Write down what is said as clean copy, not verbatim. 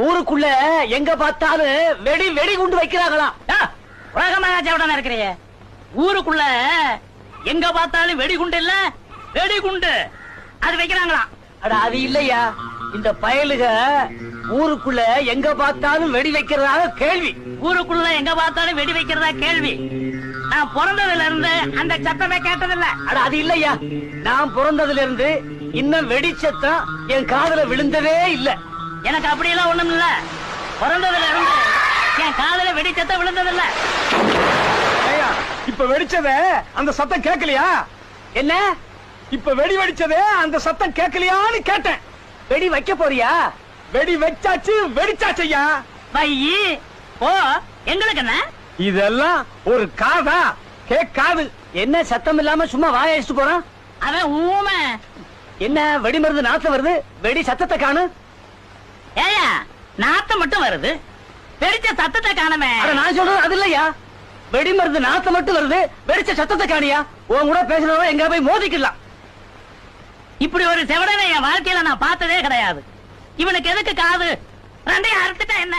ஊருக்குள்ள எங்க பார்த்தாலும் வெடி குண்டு வைக்கிறாங்களாம். உலகமாக இருக்கிறீ ஊருக்குள்ள எங்க பார்த்தாலும் வெடிகுண்டு இல்ல வெடிகுண்டு அது வைக்கிறாங்களாம். அட அது இல்லையா, இந்த பயலுக ஊருக்குள்ள எங்க பார்த்தாலும் வெடி வைக்கிறதாக கேள்வி. ஊருக்குள்ள எங்க பார்த்தாலும் வெடி வைக்கிறதா கேள்வி. நான் பிறந்ததுல இருந்து அந்த சத்தமே கேட்டதில்ல. அட அது இல்லையா, நான் பிறந்ததுல இருந்து இன்னும் வெடி சத்தம் என் காதுல விழுந்ததே இல்ல. எனக்கு அப்படியெல்லாம் ஒண்ணும் இல்ல. பிறந்ததுல இருந்து என் காதுல வெடி சத்தம் விழுந்ததில்ல. இப்ப வெடிச்சத அந்த சத்தம் கேட்கலையா? என்ன இப்ப வெடி வெடிச்சதே அந்த சத்தம் கேட்கலையான்னு கேட்டேன். வெடி வைக்க போறியா? வெடி வச்சாச்சு, வெடிச்சாச்சையா. வையி ஓ எங்களுக்கு என்ன இதெல்லாம் ஒரு காதா? கேட்காது. என்ன சத்தம் இல்லாம சும்மா வாயடிச்சுட்டு போறான் அவன் ஊமை. என்ன வெடி மருந்து நாத்தம் வருது, வெடி சத்தத்தை காணு. ஏயா நாத்தம் மட்டும் வருது, வெடிச்ச சத்தத்தை காணமே. அட நான் சொல்றது அது இல்லையா, வெடி மருந்து நாத்தம் மட்டும் வருது, வெடிச்ச சத்தத்தை காணியா? உன் கூட பேசுறவங்க எங்க போய் மோதிக்கலாம். இப்படி ஒரு செவடனை என் வாழ்க்கையில நான் பார்த்ததே கிடையாது. இவனுக்கு எதுக்கு காது? ரெண்டையும் அறுத்துட்டா என்ன?